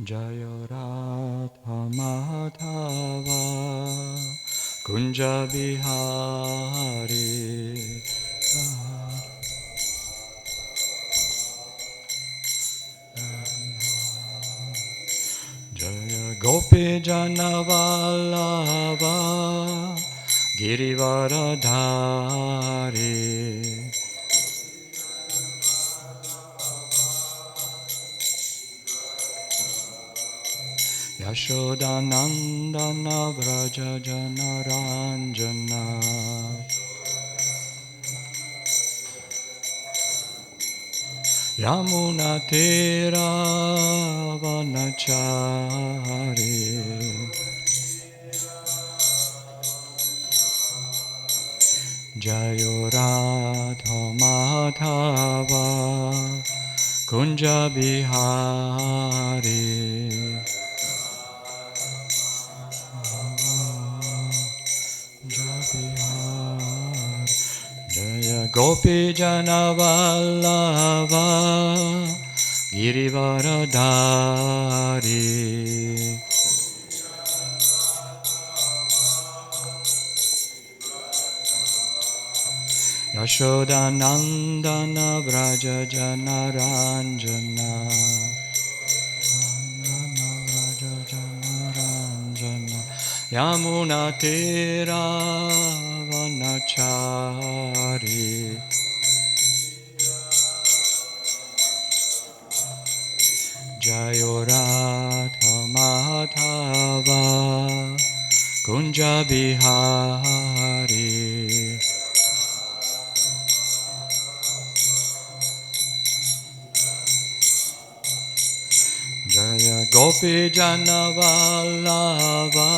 Jaya Radha Madhava Kunja Bihari Jaya Gopi Jana Vallabha Girivaradhari Yashodanandana Vraja Janaranjana Yamuna Tira Vanachari Jayo Radha Madhava Kunja Bihari Jaya Gopi Jana Vallabha Girivaradhari Yashodanandana Vraja Janaranjana Yamuna Tira Vanachari Jayo Radha Madhava Kunja Bihari Jaya Gopi Jana Vallabha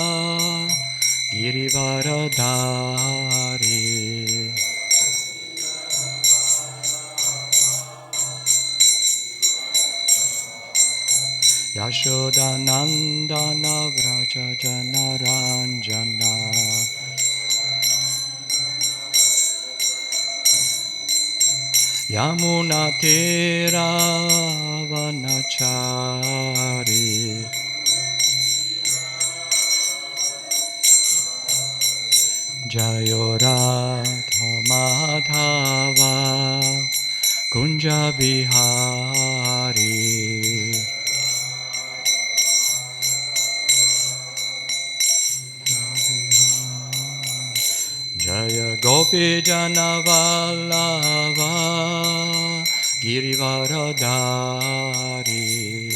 Girivaradhari Yashodanandana Vraja Janaranjana Yamuna Tira Vanachari Jayo Radha Madhava Kunja Bihari Jaya Gopi Jana Vallabha Girivaradhari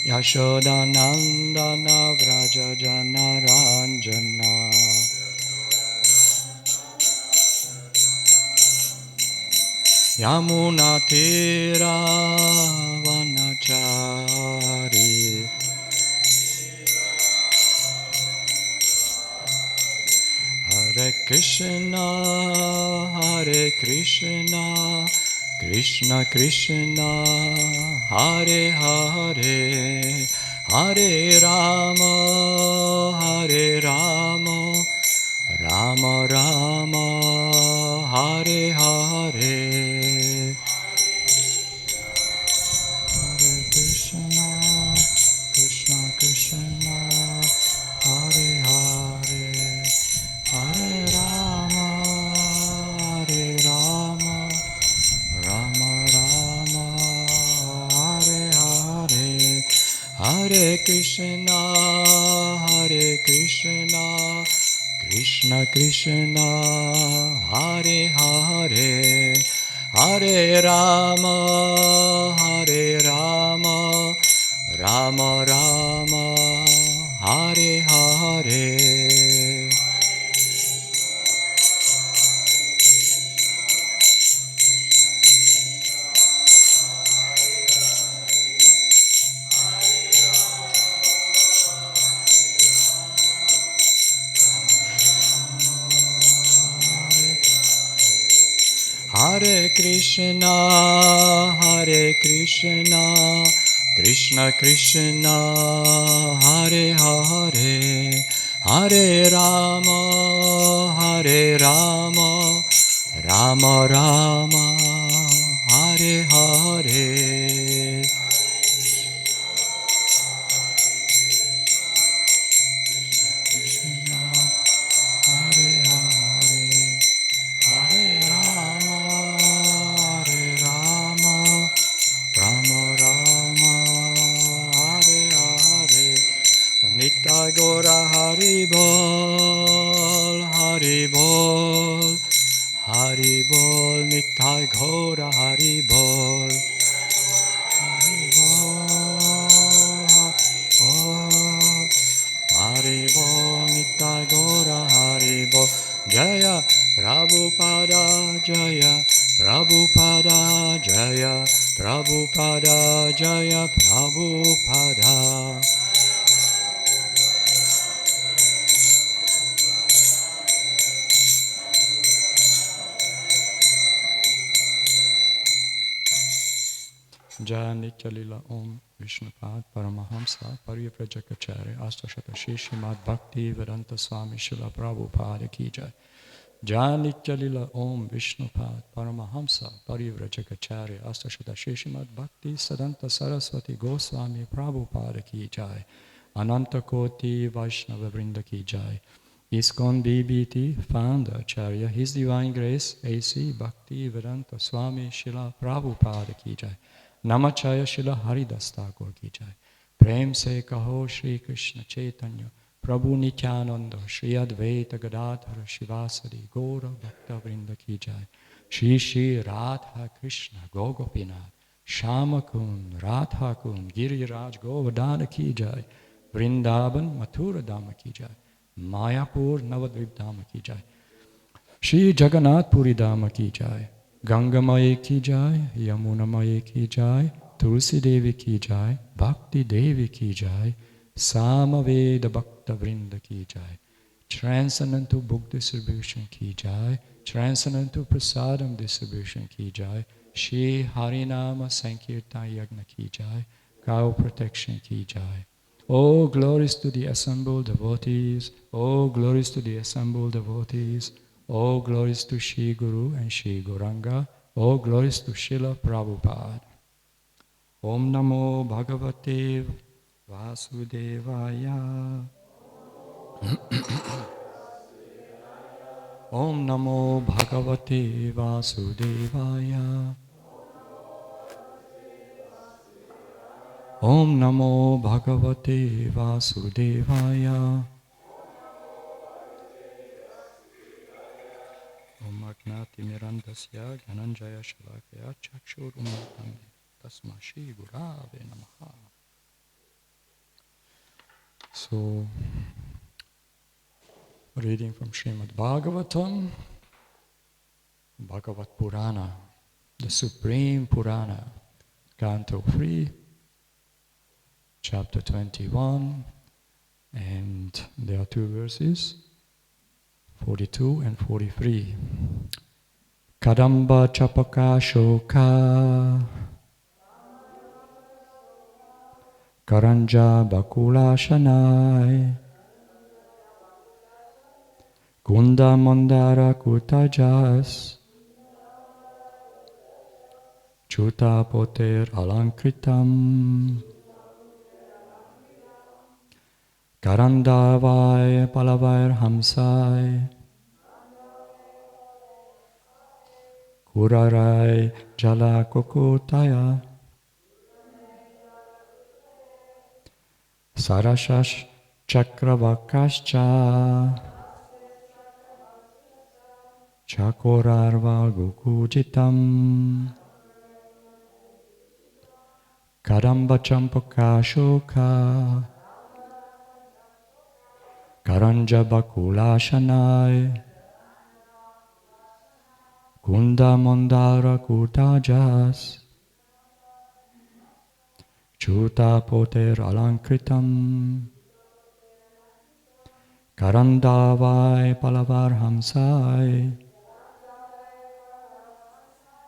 Yashodanandana Vraja Janaranjana Yamuna Tira Vanachari Hare Krishna Krishna Krishna Hare Hare Hare Rama Rama Rama Hare Hare Hare Krishna Krishna Krishna Hare Hare Hare Rama Rama Rama Hare Hare Hare Krishna Krishna Krishna Hare Hare Hare Rama Rama Rama Hare Hare Hare Krishna Krishna Krishna Hare Hare Hare Rama Rama Rama Rama, Hare Hare, Krishna, Hare Hare, Hare Rama, Hare Rama, Rama Rama, Hare Hare, Nitai Gora Hari Bol, Hari Bol, Hari Bol, Nitai Gora Hari Bol, Hari Bol, Hari Bol, Nitai Gora Hari Bol, Jaya Prabhupada, Jaya Prabhupada, Jaya Prabhupada, Jaya Prabhupada. Jaya Nitya Lila Om Vishnupad Paramahamsa Parivrajacharya Astashata Shri Srimad Bhakti Vedanta Swami Srila Prabhupada Ki Jai. Jaya Nitya Lila Om Vishnupad Paramahamsa Parivrajacharya Astashata Shri Srimad Bhakti Siddhanta Saraswati Goswami Prabhupada Ki Jai. Ananta Koti Vaishnava Vrinda Ki Jai. ISKCON BBT Founder Acharya His Divine Grace A.C. Bhakti Vedanta Swami Srila Prabhupada Ki Jai. Namachaya Shila Haridas Thakur Ki Jai. Prem se kaho Shri Krishna Chaitanya Prabhu Nityananda Shri Advaita Gadadhara Shivasadi Gaura Bhakta Vrinda Ki Jai. Shri Shri Radha Krishna Gogopinath Shama Kund Radha Kund Giriraj Govardhana Ki Jai. Vrindavan Mathura Dhamma Ki Jai. Mayapur Navadvip Dhamma Ki Jai. Shri Jagannath Puri Dhamma Ki Jai. Ganga Maye Ki Jai, Yamuna Maye Ki Jai, Tulsi Devi Ki Jai, Bhakti Devi Ki Jai, Samaveda Bhakta Vrinda Ki Jai, Transcendental Book Distribution Ki Jai, Transcendental Prasadam Distribution Ki Jai, Shri Harinama Sankirtan Yagna Ki Jai, Cow Protection Ki Jai. Oh, glories to the assembled devotees, oh, glories to the assembled devotees, all glories to Shri Guru and Shri Gauranga. All glories to Srila Prabhupada. Om Namo Bhagavate Vasudevaya. Om Namo Bhagavate Vasudevaya. Om Namo Bhagavate Vasudevaya. Om Agnati Mirandasya Gyananjaya Shalakaya Chakshur Umatami Tasma Shri Gurave Namaha. So, reading from Srimad Bhagavatam, Bhagavat Purana, the Supreme Purana, Canto 3, Chapter 21, and there are two verses, 42 and 43. Kadamba Chapaka Shoka Karanja Bakula Shanai Kunda Mandara Kutajas Chuta Poter Alankritam Karandavai Palavair Hamsai Kurarai Jala Kokutaya Sarashash Chakravakascha Chakorarval Gukujitam Kadamba Champaka Shoka Karanja Bakula Shanai Kunda Mandara Kutajas Chuta Poter Alankritam Karandavai Palavar Hamsai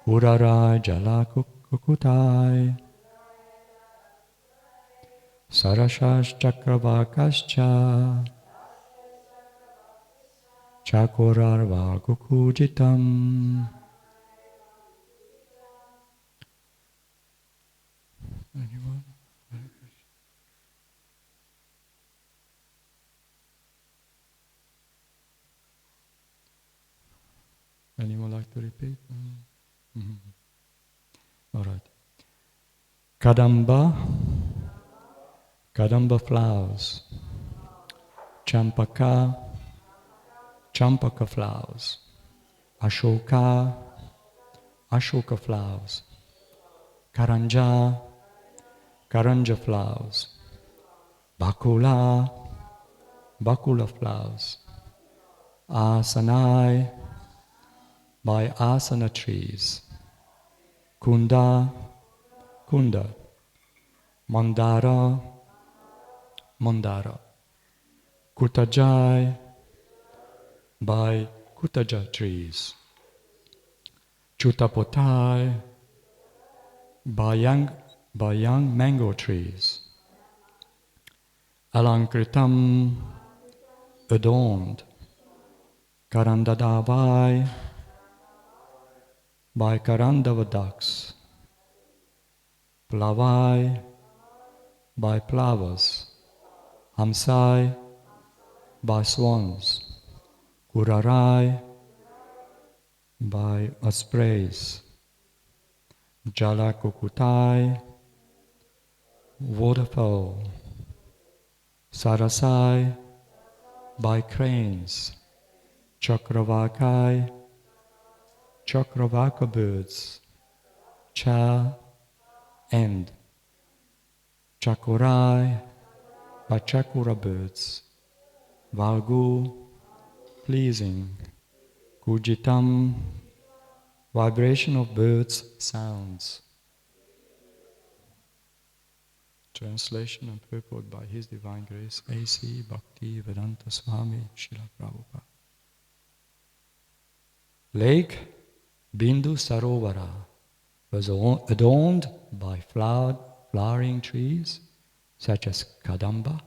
Urarai Jalakukutai Sarashash Chakravakascha Chakorar Vakukujitam Anyone like to repeat? Mhm. All right. Kadamba, Kadamba flowers. Champaka, Champaka flowers. Ashoka, Ashoka flowers. Karanja, Karanja flowers. Bakula, Bakula flowers. Asanai, by asana trees. Kunda, Kunda. Mandara, Mandara. Kutajai, by Kutaja trees. Chutapotai, by young mango trees. Alankritam, adorned. Karandadavai, by Karandava ducks. Plavai, by plovers. Hamsai, by swans. Kurarai, by ospreys. Jalakukutai, waterfowl. Sarasai, by cranes. Chakravakai, Chakravaka birds. Cha, and. Chakurai, by Chakura birds. Valgu, pleasing. Kujitam, vibration of birds' sounds. Translation and purport by His Divine Grace A.C. Bhakti Vedanta Swami Srila Prabhupada. Lake Bindu Sarovara was adorned by flowering trees such as Kadamba,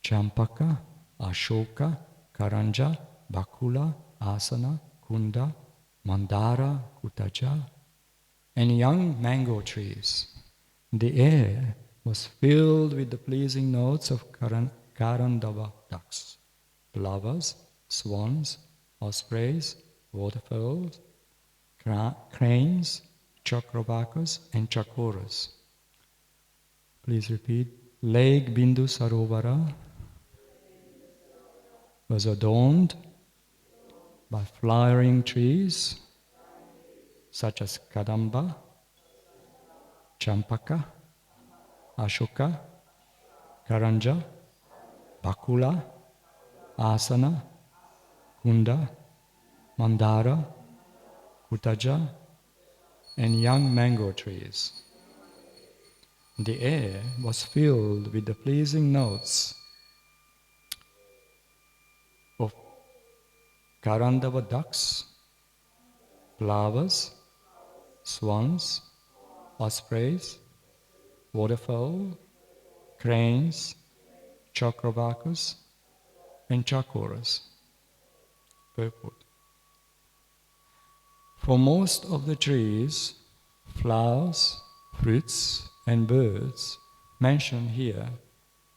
Champaka, Ashoka, Karanja, Bakula, Asana, Kunda, Mandara, Kutaja, and young mango trees. The air was filled with the pleasing notes of Karandava ducks, plovers, swans, ospreys, waterfowls, cranes, chakravakas, and chakoras. Please repeat. Lake Bindu Sarovara was adorned by flowering trees such as Kadamba, Champaka, Ashoka, Karanja, Bakula, Asana, Kunda, Mandara, Kutaja, and young mango trees. The air was filled with the pleasing notes of Karandava ducks, plovers, swans, ospreys, waterfowl, cranes, chakravakas, and chakoras. Purport. For most of the trees, flowers, fruits, and birds mentioned here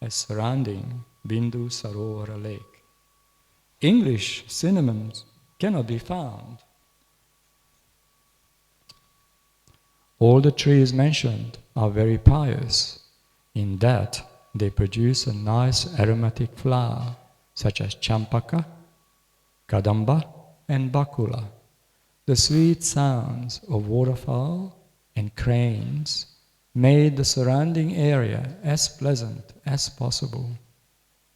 as surrounding Bindu Sarovara Lake, English synonyms cannot be found. All the trees mentioned are very pious in that they produce a nice aromatic flower such as Champaka, Kadamba, and Bakula. The sweet sounds of waterfowl and cranes made the surrounding area as pleasant as possible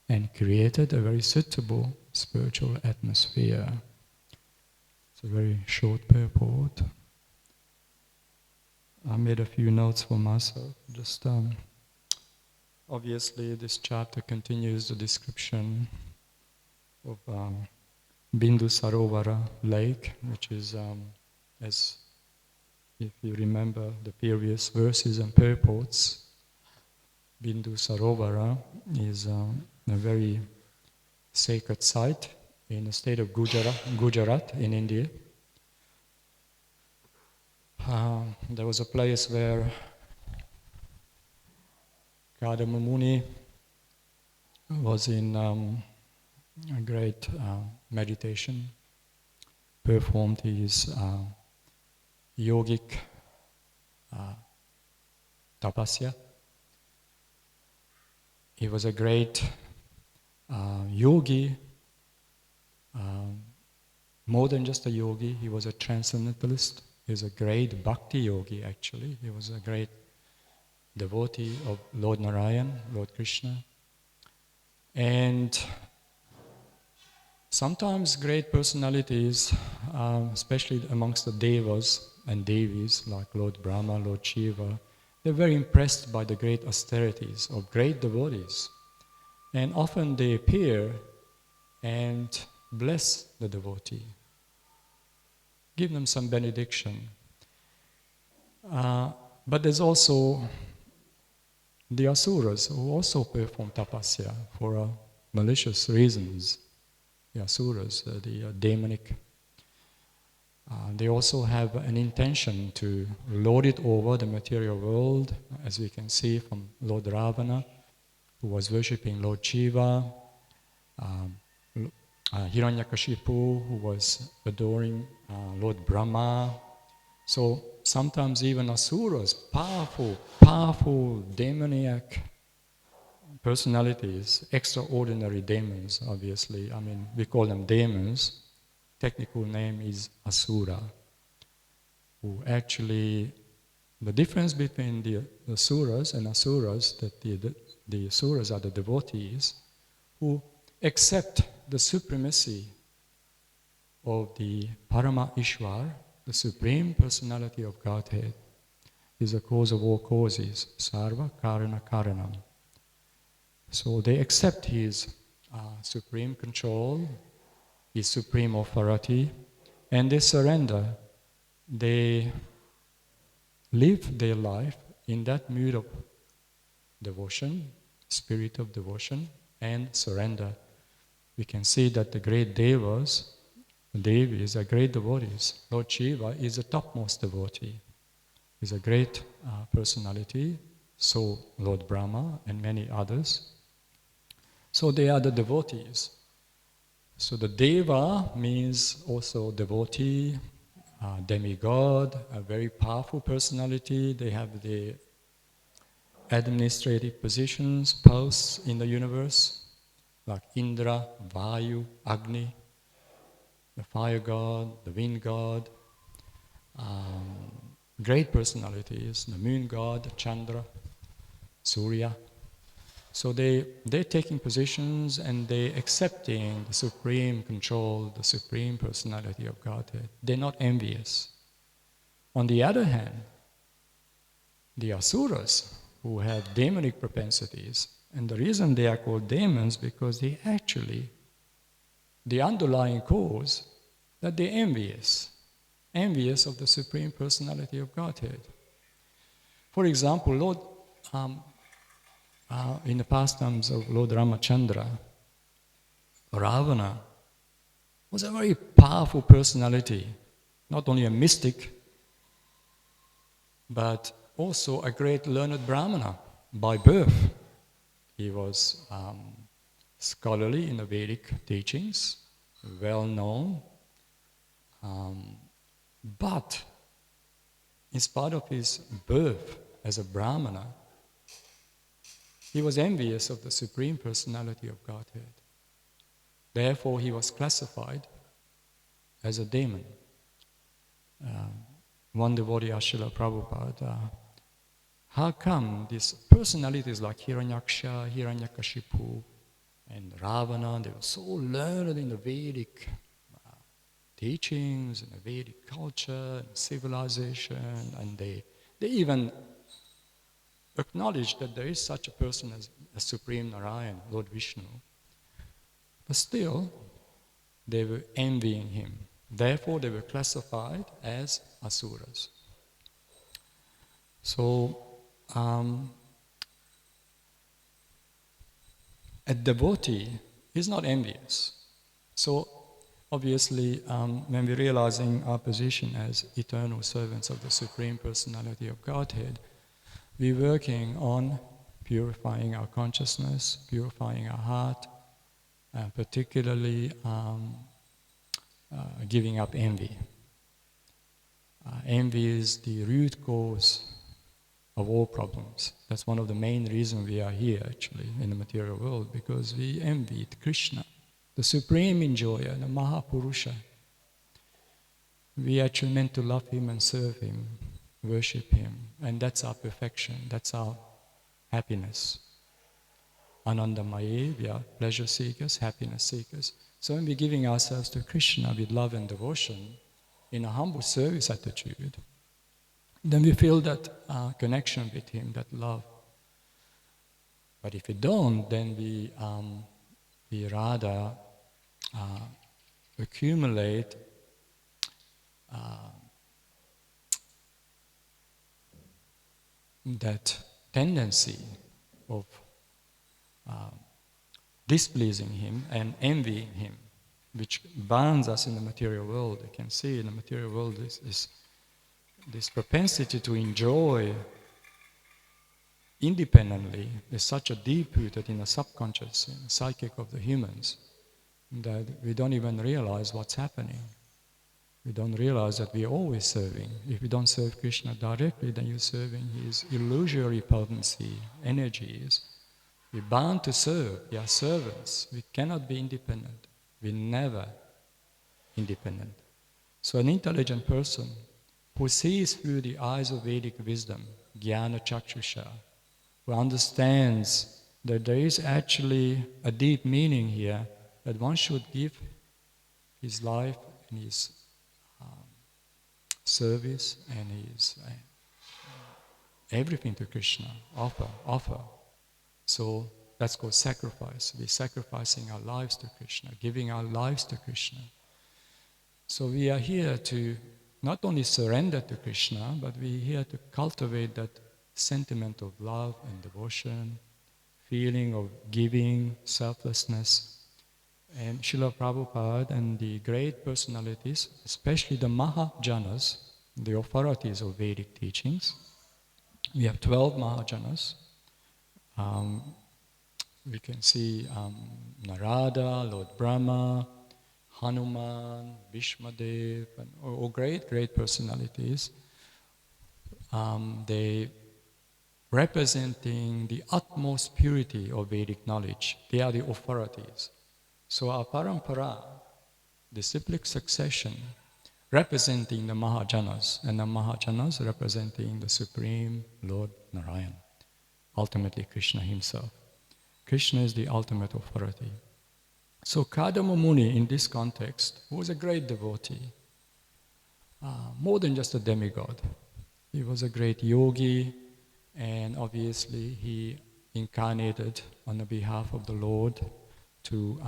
and created a very suitable spiritual atmosphere. It's a very short purport. I made a few notes for myself. Just obviously, this chapter continues the description of Bindu Sarovara Lake, which is, as if you remember the previous verses and purports, Bindu Sarovara is a very sacred site in the state of Gujarat in India. There was a place where Kadama Muni was in a great meditation performed his yogic tapasya. He was a great yogi, more than just a yogi. He was a transcendentalist. He was a great bhakti yogi, actually. He was a great devotee of Lord Narayan, Lord Krishna. And sometimes great personalities, especially amongst the devas and devis, like Lord Brahma, Lord Shiva, they're very impressed by the great austerities of great devotees. And often they appear and bless the devotee, give them some benediction. But there's also the asuras who also perform tapasya for malicious reasons. The asuras, the demonic. They also have an intention to lord it over the material world, as we can see from Lord Ravana, who was worshipping Lord Shiva, Hiranyakashipu, who was adoring Lord Brahma. So sometimes even asuras, powerful demoniac personalities, extraordinary demons, obviously. I mean, we call them demons. Technical name is asura, who actually, the difference between the asuras and asuras, that the asuras are the devotees who accept the supremacy of the Parama Ishwar, the Supreme Personality of Godhead, is the cause of all causes, Sarva Karana Karanam. So they accept his supreme control, his supreme authority, and they surrender. They live their life in that mood of devotion, spirit of devotion, and surrender. We can see that the great devas, devis, are great devotees. Lord Shiva is the topmost devotee. He's a great personality, so Lord Brahma and many others. So they are the devotees. So the deva means also devotee, demigod, a very powerful personality. They have the administrative positions, posts in the universe, like Indra, Vayu, Agni, the fire god, the wind god, great personalities, the moon god, Chandra, Surya. So they're taking positions and they're accepting the supreme control, the supreme personality of Godhead. They're not envious. On the other hand, the asuras, who have demonic propensities, and the reason they are called demons because they actually, the underlying cause, that they're envious of the supreme personality of Godhead. For example, Lord, in the pastimes of Lord Ramachandra, Ravana was a very powerful personality, not only a mystic, but also a great learned Brahmana by birth. He was scholarly in the Vedic teachings, well known, but in spite of his birth as a Brahmana, he was envious of the Supreme Personality of Godhead. Therefore, he was classified as a demon. One devotee asked Srila Prabhupada, how come these personalities like Hiranyaksha, Hiranyakashipu, and Ravana, they were so learned in the Vedic teachings, in the Vedic culture, and civilization, and they even acknowledge that there is such a person as a Supreme Narayan, Lord Vishnu. But still, they were envying him. Therefore, they were classified as asuras. So, a devotee is not envious. So, obviously, when we're realizing our position as eternal servants of the Supreme Personality of Godhead, we're working on purifying our consciousness, purifying our heart, and particularly giving up envy. Envy is the root cause of all problems. That's one of the main reasons we are here actually in the material world, because we envied Krishna, the supreme enjoyer, the Mahapurusha. We actually meant to love him and serve him, worship him, and that's our perfection, that's our happiness. Anandamaye, we are pleasure seekers, happiness seekers. So when we're giving ourselves to Krishna with love and devotion, in a humble service attitude, then we feel that connection with him, that love. But if we don't, then we rather accumulate that tendency of displeasing him and envying him, which binds us in the material world. You can see in the material world this propensity to enjoy independently is such a deep-rooted in the subconscious, in the psychic of the humans, that we don't even realize what's happening. We don't realize that we're always serving. If we don't serve Krishna directly, then you're serving his illusory potency, energies. We're bound to serve. We are servants. We cannot be independent. We're never independent. So an intelligent person who sees through the eyes of Vedic wisdom, Jnana Chakshusha, who understands that there is actually a deep meaning here, that one should give his life and his service and his everything to Krishna, offer. So that's called sacrifice. We're sacrificing our lives to Krishna, giving our lives to Krishna. So we are here to not only surrender to Krishna, but we're here to cultivate that sentiment of love and devotion, feeling of giving, selflessness. And Srila Prabhupada and the great personalities, especially the Mahajanas, the authorities of Vedic teachings, we have 12 Mahajanas. We can see Narada, Lord Brahma, Hanuman, Bhishmadev, and all great personalities. They representing the utmost purity of Vedic knowledge. They are the authorities. So our parampara, the disciplic succession, representing the Mahajanas, and the Mahajanas representing the Supreme Lord Narayan, ultimately Krishna himself. Krishna is the ultimate authority. So Kadama Muni in this context was a great devotee, more than just a demigod. He was a great yogi, and obviously he incarnated on the behalf of the Lord to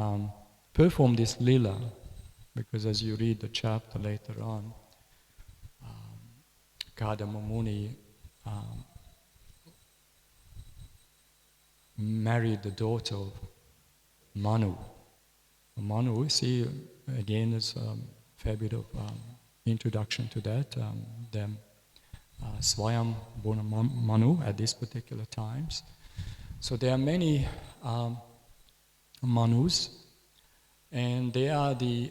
perform this lila, because as you read the chapter later on, Kadama Muni married the daughter of Manu. Manu, see, again, there's a fair bit of introduction to that. Swayam Bona Manu at these particular times. So there are many Manus, and they are the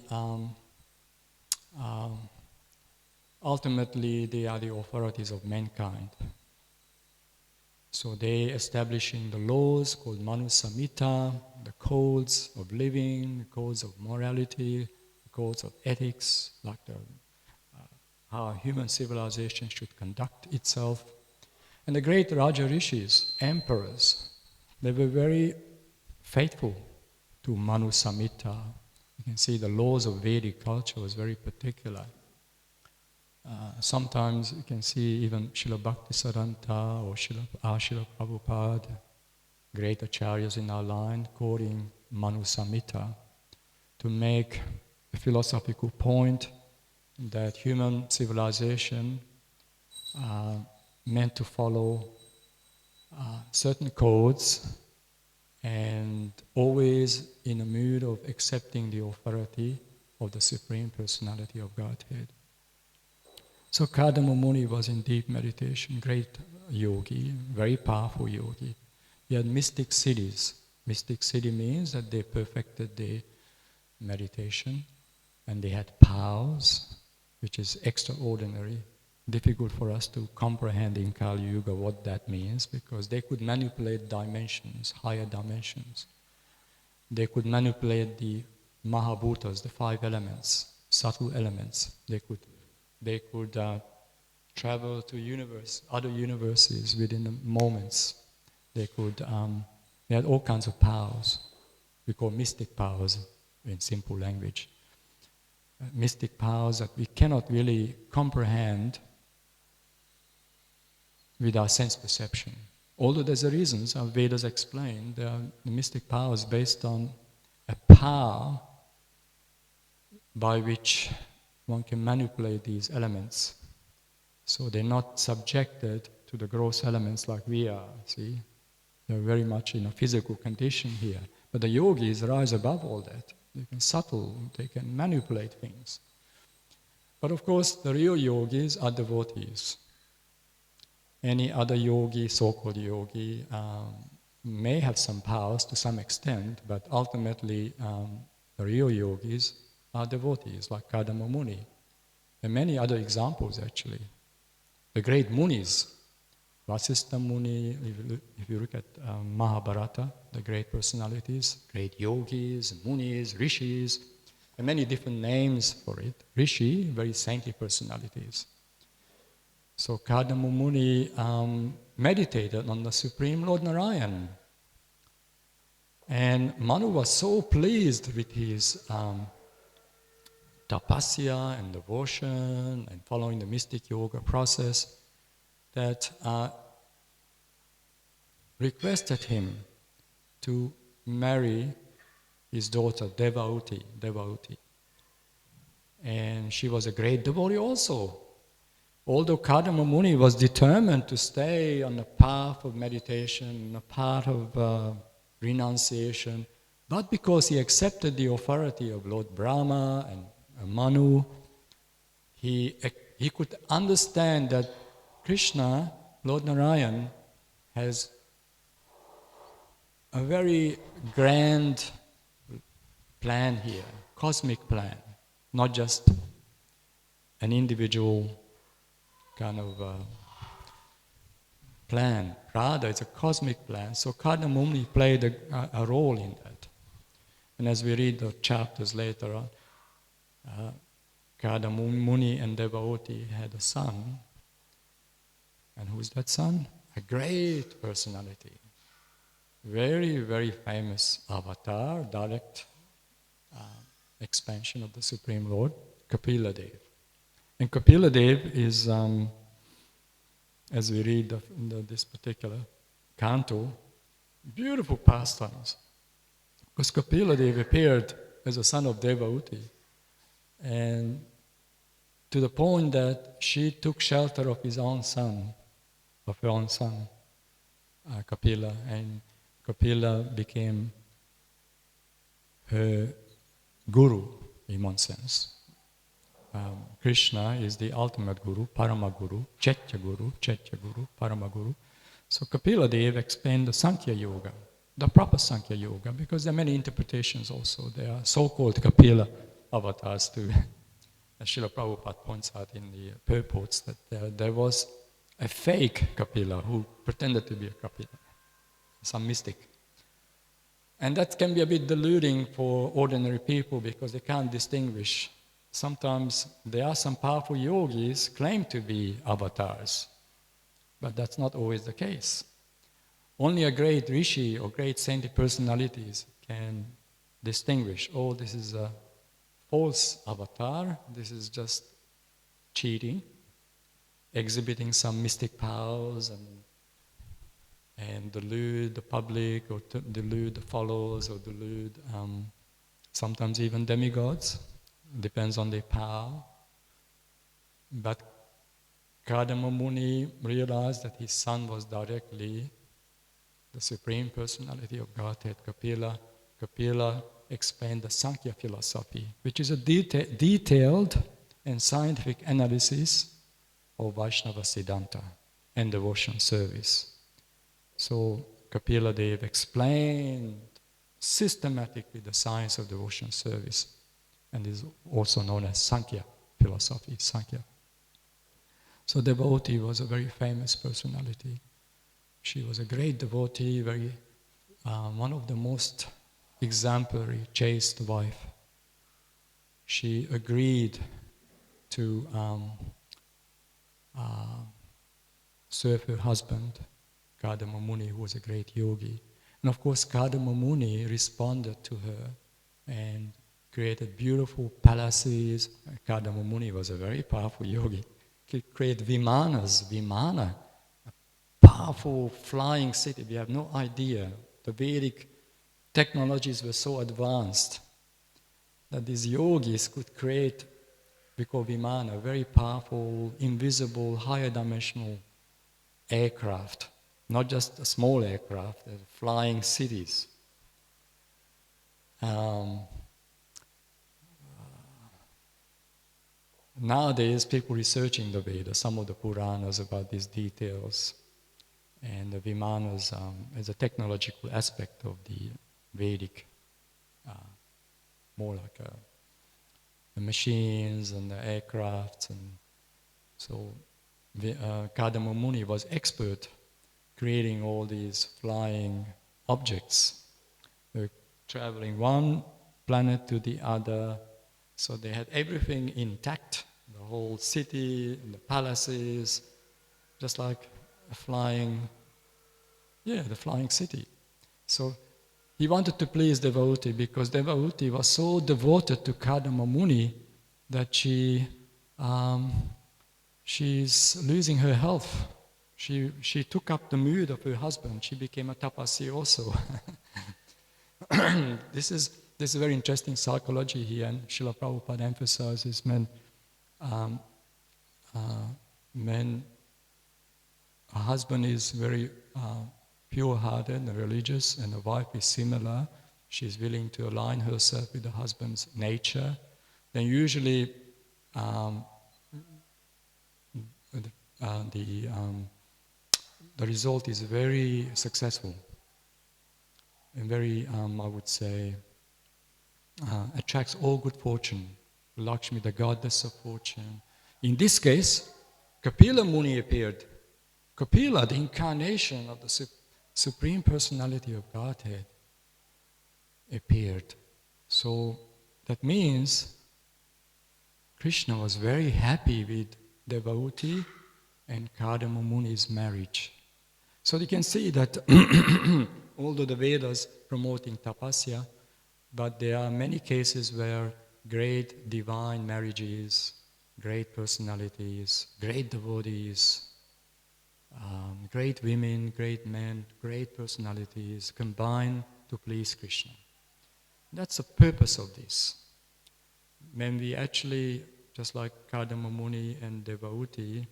ultimately they are the authorities of mankind. So they establishing the laws called Manu Samhita, the codes of living, the codes of morality, the codes of ethics, like how human civilization should conduct itself. And the great Raja Rishis, emperors, they were very faithful to Manu Samhita. You can see the laws of Vedic culture was very particular. Sometimes you can see even Srila Bhaktisaranta or Srila Prabhupada, great acharyas in our line, quoting Manu Samhita to make a philosophical point that human civilization meant to follow certain codes and always in a mood of accepting the authority of the Supreme Personality of Godhead. So Kadama Muni was in deep meditation, great yogi, very powerful yogi. He had mystic siddhis. Mystic siddhi means that they perfected their meditation and they had powers, which is extraordinary, difficult for us to comprehend in Kali Yuga what that means, because they could manipulate dimensions, higher dimensions. They could manipulate the Mahabhutas, the 5 elements, subtle elements. They could travel to other universes within the moments. They had all kinds of powers. We call mystic powers in simple language. Mystic powers that we cannot really comprehend with our sense perception. Although there's a reason, our Vedas explain, there are the mystic powers based on a power by which one can manipulate these elements. So they're not subjected to the gross elements like we are, see? They're very much in a physical condition here. But the yogis rise above all that. They can manipulate things. But of course, the real yogis are devotees. Any other yogi, so-called yogi, may have some powers to some extent, but ultimately the real yogis are devotees, like Kadama Muni. And many other examples, actually. The great munis, Vasistha Muni, if you look at Mahabharata, the great personalities, great yogis, munis, rishis, and many different names for it. Rishi, very saintly personalities. So Kadama Muni meditated on the Supreme Lord Narayan. And Manu was so pleased with his tapasya and devotion and following the mystic yoga process that requested him to marry his daughter Devauti. And she was a great devotee also. Although Kadama Muni was determined to stay on the path of meditation, the path of renunciation, but because he accepted the authority of Lord Brahma and Manu, he could understand that Krishna, Lord Narayan, has a very grand plan here, cosmic plan, not just an individual kind of plan. Rather, it's a cosmic plan. So Kadama Muni played a role in that. And as we read the chapters later on, Kadama Muni and Devauti had a son. And who's that son? A great personality. Very, very famous avatar, direct expansion of the Supreme Lord, Kapila Dev. And Kapila Dev is, as we read this particular canto, beautiful pastimes. Because Kapila Dev appeared as a son of Devauti. And to the point that she took shelter of her own son, Kapila. And Kapila became her guru, in one sense. Krishna is the ultimate guru, Paramaguru, Chetya Guru, Paramaguru. So Kapila Dev explained the Sankhya Yoga, the proper Sankhya Yoga, because there are many interpretations also. There are so-called Kapila avatars too. As Srila Prabhupada points out in the purports that there was a fake Kapila who pretended to be a Kapila, some mystic. And that can be a bit deluding for ordinary people because they can't distinguish. Sometimes there are some powerful yogis claim to be avatars, but that's not always the case. Only a great rishi or great saintly personalities can distinguish, oh, this is a false avatar, this is just cheating, exhibiting some mystic powers and delude the public or delude the followers or delude sometimes even demigods. Depends on their power. But Kadama Muni realized that his son was directly the Supreme Personality of Godhead, Kapila. Kapila explained the Sankhya philosophy, which is a detailed and scientific analysis of Vaishnava Siddhanta and devotion service. So Kapila Dev explained systematically the science of devotion service. and is also known as Sankhya philosophy, Sankhya. So devotee was a very famous personality. She was a great devotee, one of the most exemplary, chaste wife. She agreed to serve her husband, Kadama Muni, who was a great yogi. And of course, Kadama Muni responded to her and created beautiful palaces. Kadama Muni was a very powerful yogi. He created Vimana, a powerful flying city. We have no idea. The Vedic technologies were so advanced that these yogis could create, we call Vimana, a very powerful, invisible, higher dimensional aircraft. Not just a small aircraft, flying cities. Nowadays, people researching the Vedas, some of the Puranas about these details, and the Vimanas as a technological aspect of the Vedic, more like the machines and the aircrafts, and so Kadama Muni was expert creating all these flying objects. They were traveling one planet to the other, so they had everything intact, the whole city, and the palaces, just like the flying city. So he wanted to please devotee because devotee was so devoted to Kadama Muni that she's losing her health. She took up the mood of her husband. She became a tapasya also. This is a very interesting psychology here, and Srila Prabhupada emphasizes a husband is very pure-hearted and religious, and the wife is similar. She's willing to align herself with the husband's nature. Then usually the result is very successful and very, I would say, attracts all good fortune. Lakshmi, the goddess of fortune. In this case, Kapila Muni appeared. Kapila, the incarnation of the Supreme Personality of Godhead, appeared. So that means Krishna was very happy with devotee and Kadama Muni's marriage. So you can see that although the Vedas promoting tapasya, but there are many cases where great divine marriages, great personalities, great devotees, great women, great men, great personalities combine to please Krishna. That's the purpose of this. When we actually, just like Kadama Muni and Devavati,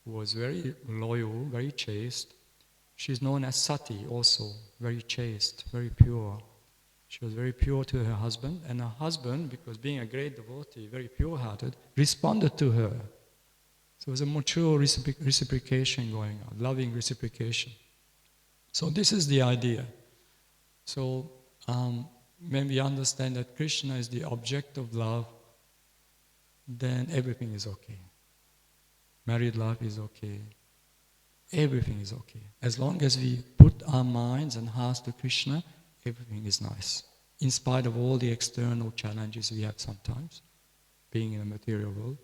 who was very loyal, very chaste, she's known as Sati also, very chaste, very pure. She was very pure to her husband, and her husband, because being a great devotee, very pure-hearted, responded to her. So there was a mature reciprocation going on, loving reciprocation. So this is the idea. So when we understand that Krishna is the object of love, then everything is okay. Married life is okay. Everything is okay. As long as we put our minds and hearts to Krishna, everything is nice. In spite of all the external challenges we have sometimes, being in a material world.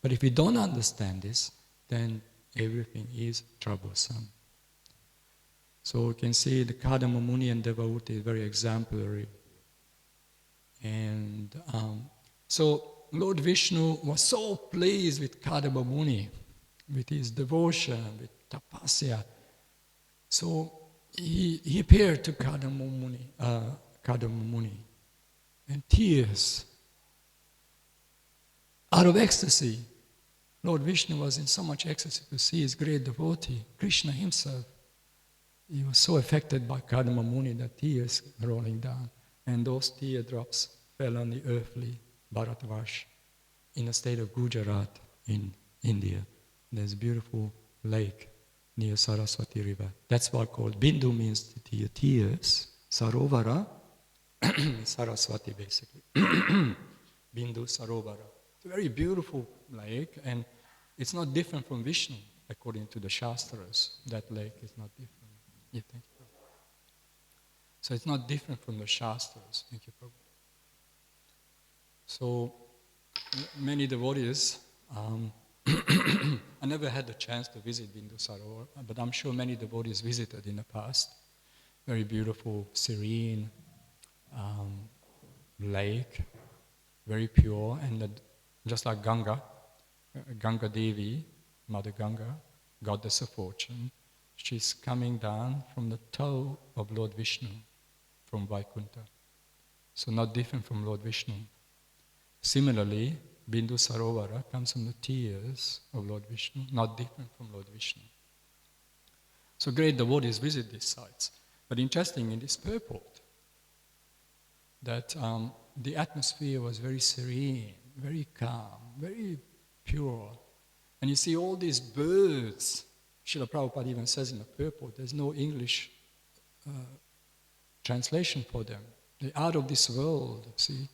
But if we don't understand this, then everything is troublesome. So you can see the Kadama Muni and Devavati is very exemplary. And so Lord Vishnu was so pleased with Kadama Muni, with his devotion, with tapasya. So he appeared to Kadama Muni, and tears, out of ecstasy. Lord Vishnu was in so much ecstasy to see his great devotee, Krishna himself. He was so affected by Kadama Muni that tears rolling down, and those teardrops fell on the earthly Bharatavash in the state of Gujarat in India. There's a beautiful lake near Saraswati River. That's why called Bindu means tears. Sarovara, Saraswati basically. Bindu Sarovara. It's a very beautiful lake, and it's not different from Vishnu, according to the Shastras. That lake is not different. Yeah, thank you, Prabhu. So it's not different from the Shastras. Thank you, Prabhu. So many devotees, I never had the chance to visit Bindu Sarovar, but I'm sure many devotees visited in the past. Very beautiful, serene lake, very pure, and just like Ganga, Ganga Devi, Mother Ganga, goddess of fortune, she's coming down from the toe of Lord Vishnu, from Vaikuntha. So not different from Lord Vishnu. Similarly, Bindu Sarovara comes from the tears of Lord Vishnu, not different from Lord Vishnu. So great devotees visit these sites. But interesting in this purport, that the atmosphere was very serene, very calm, very pure. And you see all these birds. Srila Prabhupada even says in the purport, there's no English translation for them. They're out of this world, see.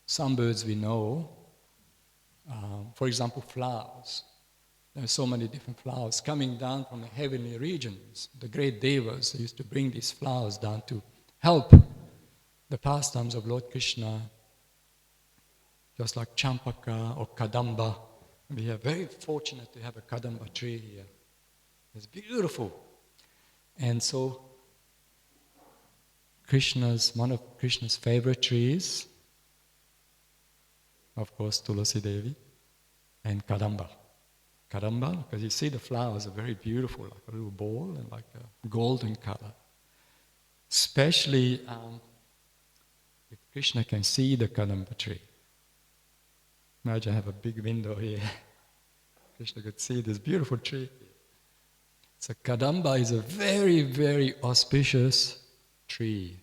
Some birds we know, for example, flowers. There are so many different flowers coming down from the heavenly regions. The great devas used to bring these flowers down to help the pastimes of Lord Krishna, just like Champaka or Kadamba. We are very fortunate to have a Kadamba tree here. It's beautiful. And so, one of Krishna's favorite trees, of course, Tulasi Devi, and Kadamba. Kadamba, because you see the flowers are very beautiful, like a little ball and like a golden color. Especially if Krishna can see the Kadamba tree. Imagine I have a big window here. Krishna could see this beautiful tree. So Kadamba is a very, very auspicious tree.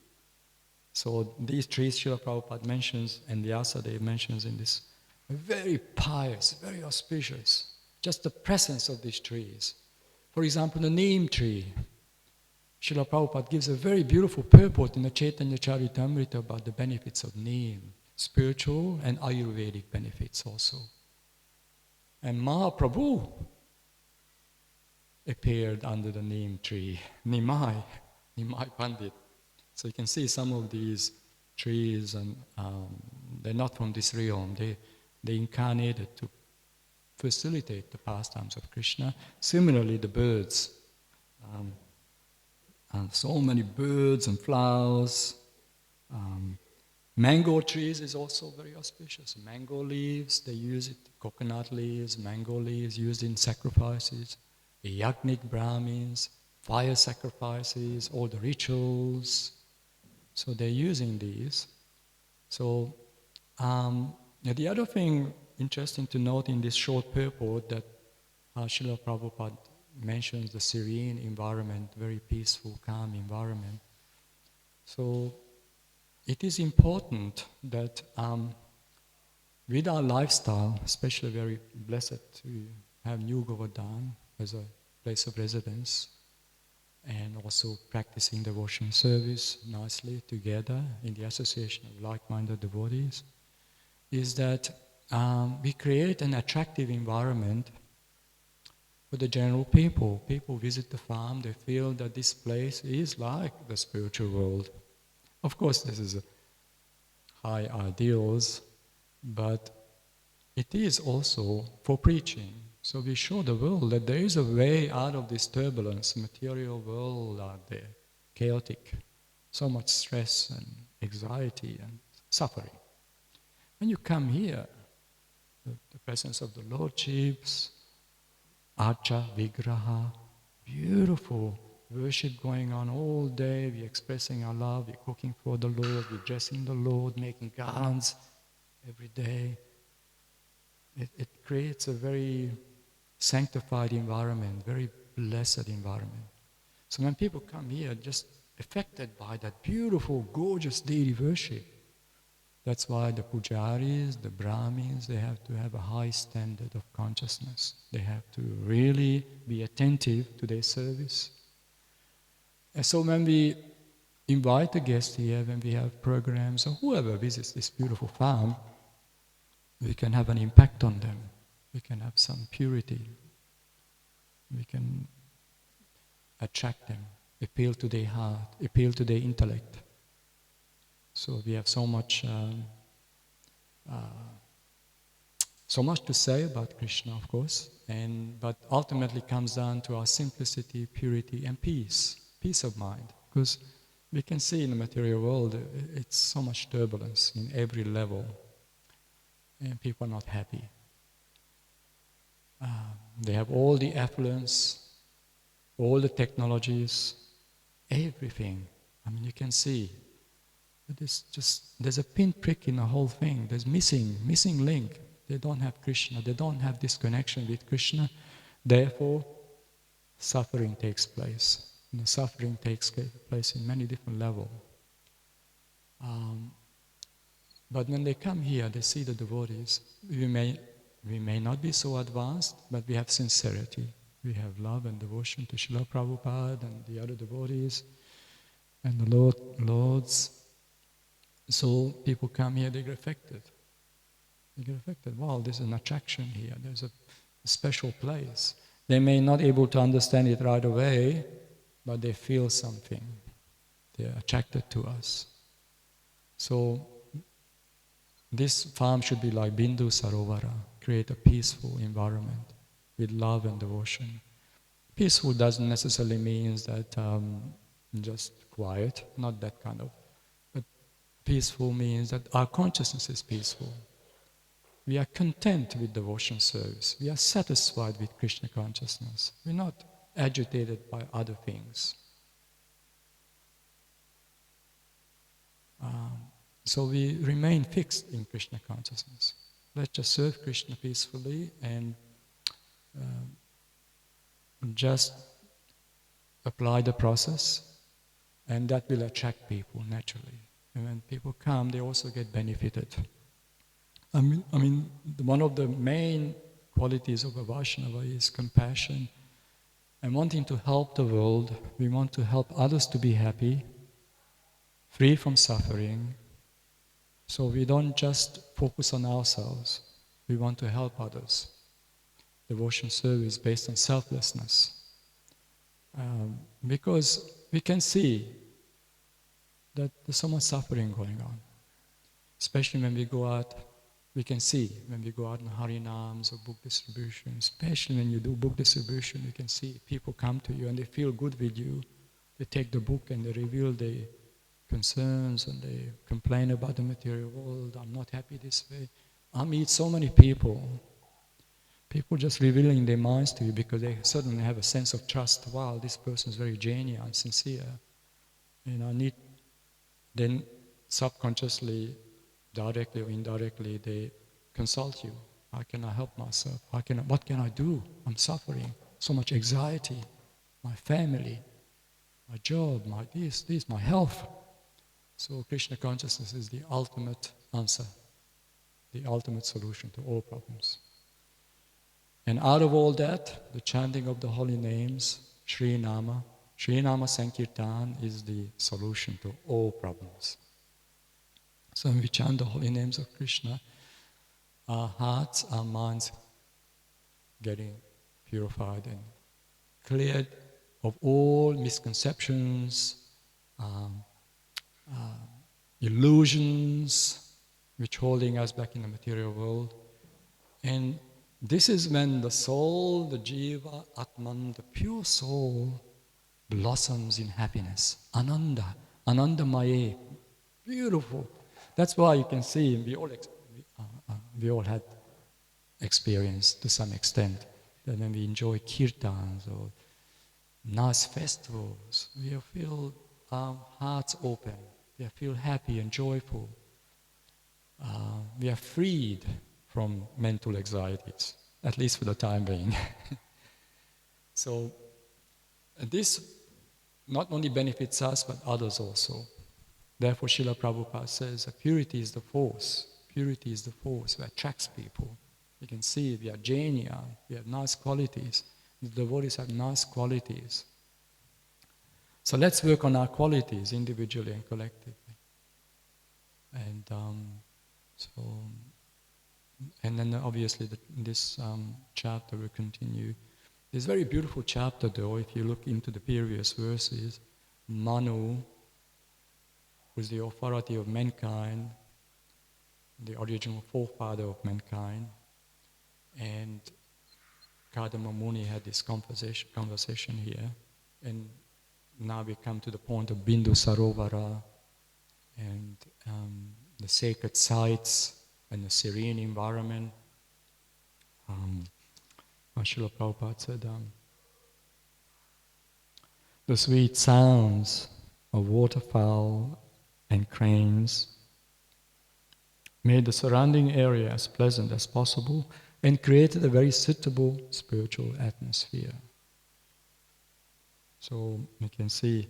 So these trees Srila Prabhupada mentions and Vyasadeva mentions in this, are very pious, very auspicious. Just the presence of these trees. For example, the neem tree. Srila Prabhupada gives a very beautiful purport in the Chaitanya Charitamrita about the benefits of neem, spiritual and Ayurvedic benefits also. And Mahaprabhu appeared under the neem tree, Nimai Pandit. So you can see some of these trees, and they're not from this realm. They incarnated to facilitate the pastimes of Krishna. Similarly, the birds. And so many birds and flowers. Mango trees is also very auspicious. Mango leaves, they use it, coconut leaves, mango leaves used in sacrifices. The Yagnik Brahmins, fire sacrifices, all the rituals. So they're using these. So the other thing interesting to note in this short purport that Srila Prabhupada mentions the serene environment, very peaceful, calm environment. So it is important that with our lifestyle, especially very blessed to have New Govardhana as a place of residence, and also practicing devotion service nicely together in the association of like-minded devotees, is that we create an attractive environment for the general people. People visit the farm, they feel that this place is like the spiritual world. Of course, this is high ideals, but it is also for preaching. So we show the world that there is a way out of this turbulence, material world out there, chaotic, so much stress and anxiety and suffering. When you come here, the presence of the Lordships, Archa, Vigraha, beautiful worship going on all day. We're expressing our love, we're cooking for the Lord, we're dressing the Lord, making garlands every day. It creates a very sanctified environment, very blessed environment. So when people come here, just affected by that beautiful, gorgeous deity worship, that's why the pujaris, the brahmins, they have to have a high standard of consciousness. They have to really be attentive to their service. And so when we invite a guest here, when we have programs, or whoever visits this beautiful farm, we can have an impact on them. We can have some purity. We can attract them, appeal to their heart, appeal to their intellect. So we have so much to say about Krishna, of course, but ultimately comes down to our simplicity, purity, and peace of mind. Because we can see in the material world, it's so much turbulence in every level, and people are not happy. They have all the affluence, all the technologies, everything. I mean, you can see that there's a pinprick in the whole thing. There's missing link. They don't have Krishna. They don't have this connection with Krishna. Therefore, suffering takes place. And the suffering takes place in many different levels. But when they come here, they see the devotees. We may not be so advanced, but we have sincerity. We have love and devotion to Srila Prabhupada and the other devotees and the Lords. So people come here, they get affected. Wow, there's an attraction here. There's a special place. They may not be able to understand it right away, but they feel something. They're attracted to us. So this farm should be like Bindu Sarovara, create a peaceful environment with love and devotion. Peaceful doesn't necessarily mean that just quiet, not that kind of. But peaceful means that our consciousness is peaceful. We are content with devotion service. We are satisfied with Krishna consciousness. We're not agitated by other things. So we remain fixed in Krishna consciousness. Let's just serve Krishna peacefully and just apply the process, and that will attract people naturally. And when people come, they also get benefited. I mean, one of the main qualities of a Vaishnava is compassion and wanting to help the world. We want to help others to be happy, free from suffering. So we don't just focus on ourselves. We want to help others. Devotion service based on selflessness. Because we can see that there's so much suffering going on. Especially when we go out, we can see when we go out in Harinams or book distribution, especially when you do book distribution, you can see people come to you and they feel good with you. They take the book and they reveal their concerns and they complain about the material world. I'm not happy this way. I meet so many people just revealing their minds to you because they suddenly have a sense of trust. Wow, this person is very genuine, sincere. Then subconsciously, directly or indirectly, they consult you. How can I help myself? What can I do? I'm suffering. So much anxiety. My family, my job, my health. So Krishna consciousness is the ultimate answer, the ultimate solution to all problems. And out of all that, the chanting of the holy names, Sri Nama Sankirtan is the solution to all problems. So when we chant the holy names of Krishna, our hearts, our minds getting purified and cleared of all misconceptions, illusions which holding us back in the material world. And this is when the soul, the jiva, atman, the pure soul blossoms in happiness. Ananda, Anandamaye, beautiful. That's why you can see we all had experience to some extent that when we enjoy kirtans or nice festivals, we feel our hearts open. We feel happy and joyful. We are freed from mental anxieties, at least for the time being. So this not only benefits us, but others also. Therefore, Srila Prabhupada says that purity is the force. Purity is the force that attracts people. You can see we are genuine, we have nice qualities. The devotees have nice qualities. So let's work on our qualities individually and collectively. And so And then obviously this chapter will continue. This very beautiful chapter though, if you look into the previous verses, Manu, who is the authority of mankind, the original forefather of mankind, and Kadama Muni had this conversation here, and now we come to the point of Bindu Sarovara and the sacred sites and the serene environment. Srila Prabhupada said, the sweet sounds of waterfowl and cranes made the surrounding area as pleasant as possible and created a very suitable spiritual atmosphere. So you can see,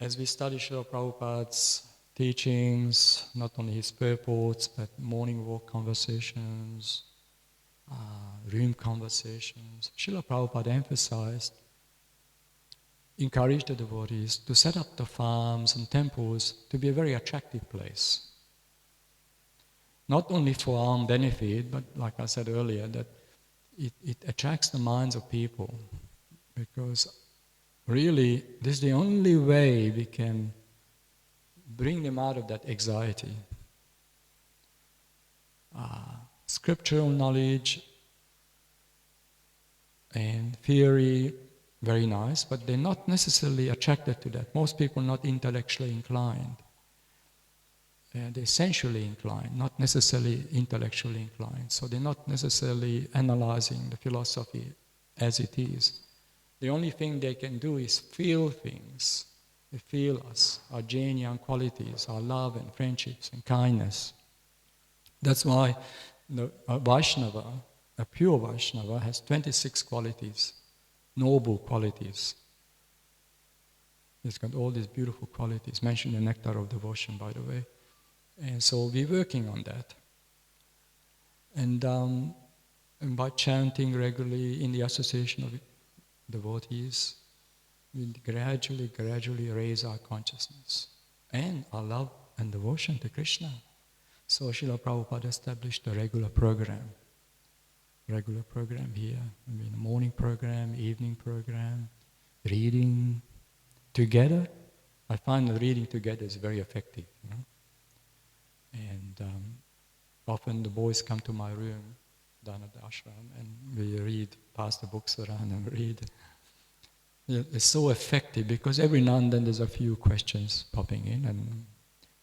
as we study Srila Prabhupada's teachings, not only his purports, but morning walk conversations, room conversations, Srila Prabhupada emphasized, encouraged the devotees to set up the farms and temples to be a very attractive place. Not only for our own benefit, but like I said earlier, that it attracts the minds of people, because really this is the only way we can bring them out of that anxiety. Scriptural knowledge and theory, very nice, but they're not necessarily attracted to that. Most people are not intellectually inclined. They're sensually inclined, not necessarily intellectually inclined. So they're not necessarily analyzing the philosophy as it is. The only thing they can do is feel things. They feel us, our genuine qualities, our love and friendships and kindness. That's why a Vaishnava, a pure Vaishnava, has 26 qualities, noble qualities. It's got all these beautiful qualities, mentioned in the Nectar of Devotion, by the way. And so we're working on that. And by chanting regularly in the association of devotees, we gradually raise our consciousness and our love and devotion to Krishna. So Srila Prabhupada established a regular program here. I mean, a morning program, evening program, reading together. I find that reading together is very effective, you know. And often the boys come to my room down at the ashram and we read, pass the books around and read. It's so effective because every now and then there's a few questions popping in and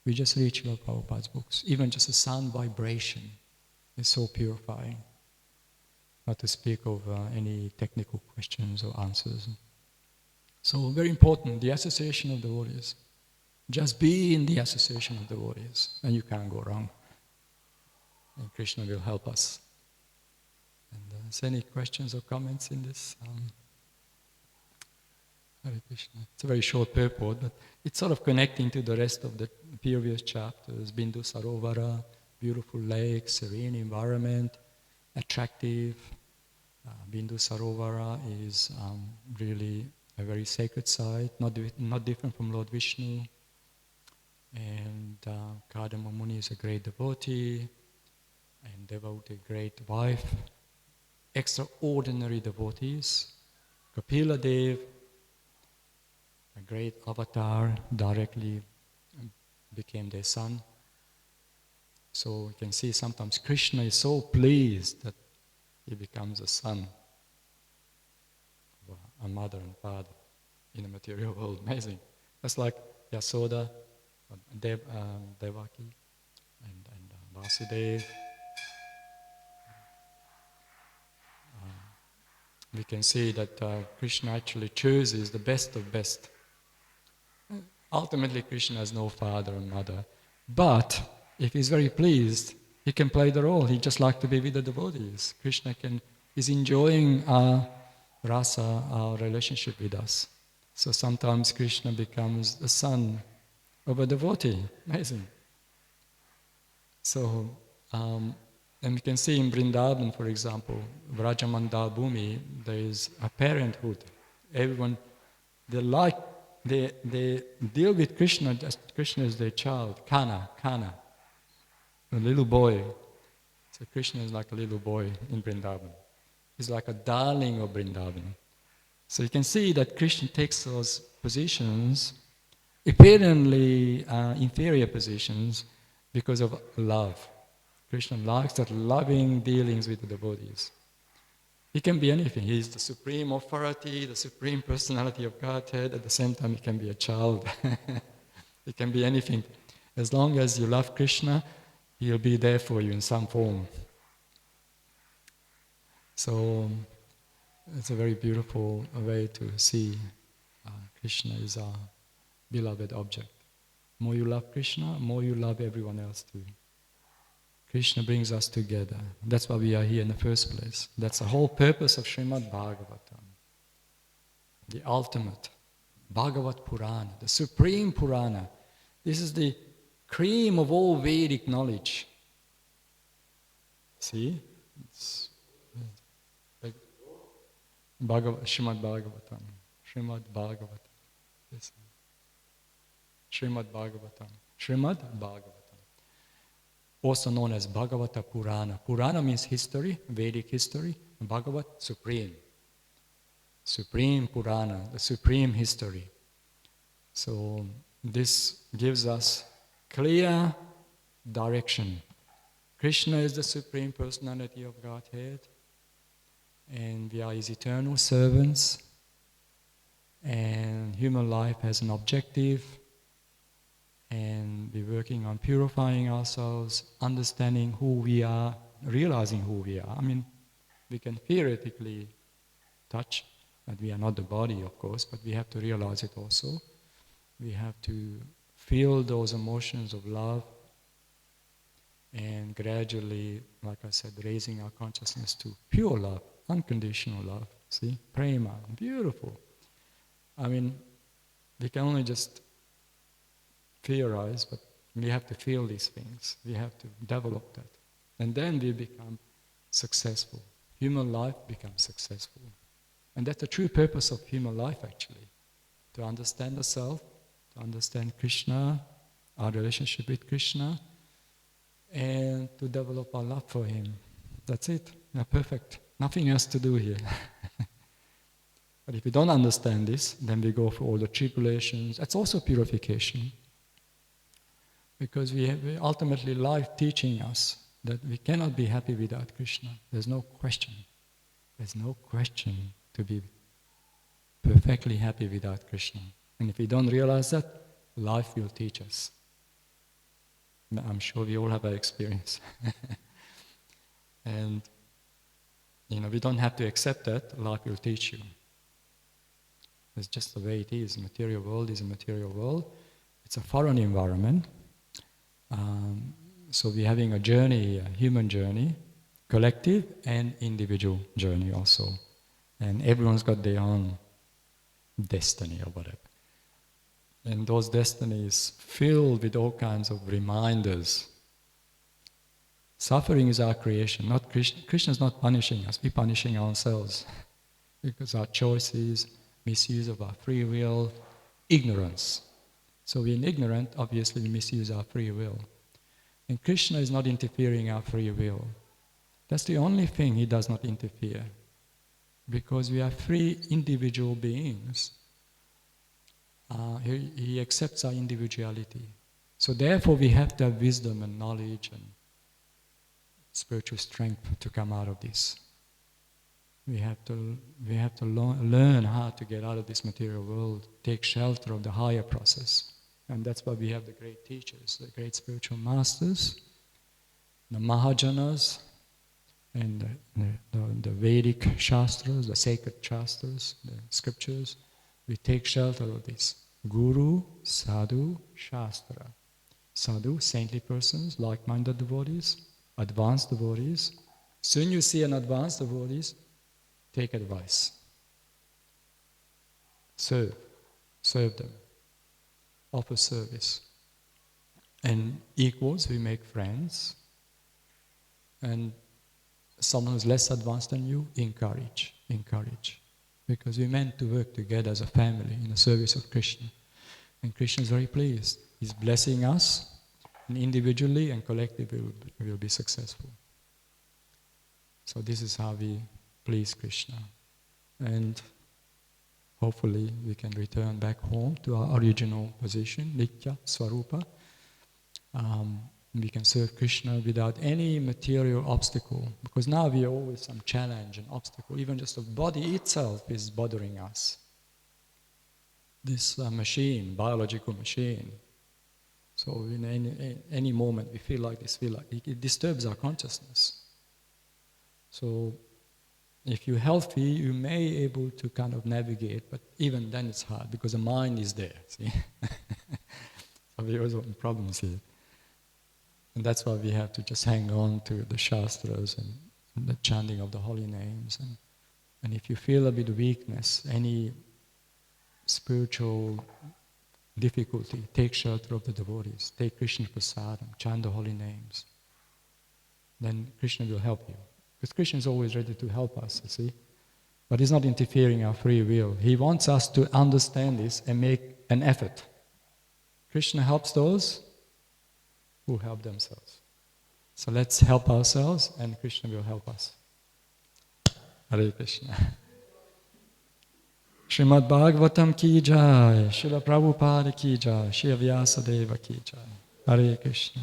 we just read Srila Prabhupada's books. Even just a sound vibration is so purifying. Not to speak of any technical questions or answers. So very important, the association of devotees. Just be in the association of devotees and you can't go wrong. And Krishna will help us. And is there any questions or comments in this? Hare Krishna. It's a very short purport, but it's sort of connecting to the rest of the previous chapters. Bindu Sarovara, beautiful lake, serene environment, attractive. Bindu Sarovara is really a very sacred site, not different from Lord Vishnu. And Kadama Muni is a great devotee, and devotee, great wife. Extraordinary devotees. Kapila Dev, a great avatar, directly became their son. So you can see sometimes Krishna is so pleased that he becomes a son of a mother and father in the material world. Amazing. That's like Yasoda, Devaki, and Vasudeva. We can see that Krishna actually chooses the best of best. Ultimately, Krishna has no father and mother. But if he's very pleased, he can play the role. He just likes to be with the devotees. Krishna is enjoying our rasa, our relationship with us. So sometimes Krishna becomes the son of a devotee. Amazing. So, and we can see in Vrindavan, for example, Vrajamandal Bhumi, there is a parenthood. Everyone, they deal with Krishna as Krishna is their child, Kana. A little boy. So Krishna is like a little boy in Vrindavan. He's like a darling of Vrindavan. So you can see that Krishna takes those positions, apparently inferior positions, because of love. Krishna likes that loving dealings with the devotees. He can be anything. He is the supreme authority, the supreme personality of Godhead. At the same time, he can be a child. He can be anything. As long as you love Krishna, he'll be there for you in some form. So it's a very beautiful way to see Krishna is our beloved object. More you love Krishna, more you love everyone else too. Krishna brings us together. That's why we are here in the first place. That's the whole purpose of Srimad Bhagavatam. The ultimate Bhagavat Purana, the supreme Purana. This is the cream of all Vedic knowledge. See? It's like Srimad Bhagavatam. Srimad Bhagavatam. Yes. Srimad Bhagavatam. Srimad Bhagavatam. Also known as Bhagavata Purana. Purana means history, Vedic history. Bhagavat, supreme. Supreme Purana, the supreme history. So this gives us clear direction. Krishna is the supreme personality of Godhead, and we are his eternal servants, and human life has an objective, and we're working on purifying ourselves, understanding who we are, realizing who we are. I mean, we can theoretically touch that we are not the body, of course, but we have to realize it also. We have to feel those emotions of love and gradually, like I said, raising our consciousness to pure love, unconditional love. See? Prema, beautiful. I mean, we can only just theorize, but we have to feel these things. We have to develop that. And then we become successful. Human life becomes successful. And that's the true purpose of human life, actually. To understand the self, to understand Krishna, our relationship with Krishna, and to develop our love for Him. That's it. We're perfect. Nothing else to do here. But if we don't understand this, then we go through all the tribulations. That's also purification. Because we ultimately life teaching us that we cannot be happy without Krishna. There's no question. There's no question to be perfectly happy without Krishna. And if we don't realize that, life will teach us. I'm sure we all have that experience. And, we don't have to accept that, life will teach you. It's just the way it is. The material world is a material world. It's a foreign environment. So we're having a journey, a human journey, collective and individual journey also. And everyone's got their own destiny or whatever. And those destinies filled with all kinds of reminders. Suffering is our creation, not Krishna. Krishna is not punishing us, we're punishing ourselves. Because our choices, misuse of our free will, ignorance. So we're ignorant, obviously we misuse our free will. And Krishna is not interfering our free will. That's the only thing He does not interfere. Because we are free individual beings. He accepts our individuality. So therefore we have to have wisdom and knowledge and spiritual strength to come out of this. We have to learn how to get out of this material world, take shelter of the higher process. And that's why we have the great teachers, the great spiritual masters, the Mahajanas, and the Vedic Shastras, the sacred Shastras, the scriptures. We take shelter of this. Guru, Sadhu, Shastra. Sadhu, saintly persons, like-minded devotees, advanced devotees. Soon you see an advanced devotees, take advice. Serve them. Offer service. And equals, we make friends. And someone who's less advanced than you, encourage. Because we're meant to work together as a family in the service of Krishna. And Krishna is very pleased. He's blessing us And individually and collectively we will be successful. So this is how we please Krishna. And hopefully we can return back home to our original position, Nitya Swarupa. We can serve Krishna without any material obstacle, because now we are always some challenge and obstacle. Even just the body itself is bothering us. This machine, biological machine. So in any moment we feel like this, it disturbs our consciousness. So if you're healthy, you may be able to kind of navigate, but even then it's hard because the mind is there, see? So we also have problems here. And that's why we have to just hang on to the Shastras and the chanting of the holy names. And if you feel a bit of weakness, any spiritual difficulty, take shelter of the devotees, take Krishna Prasadam, chant the holy names. Then Krishna will help you. Because Krishna is always ready to help us, you see. But he's not interfering our free will. He wants us to understand this and make an effort. Krishna helps those who help themselves. So let's help ourselves and Krishna will help us. Hare Krishna. Srimad Bhagavatam ki jai, Srila Prabhupada ki jai, Shri Vyasadeva ki jai. Hare Krishna.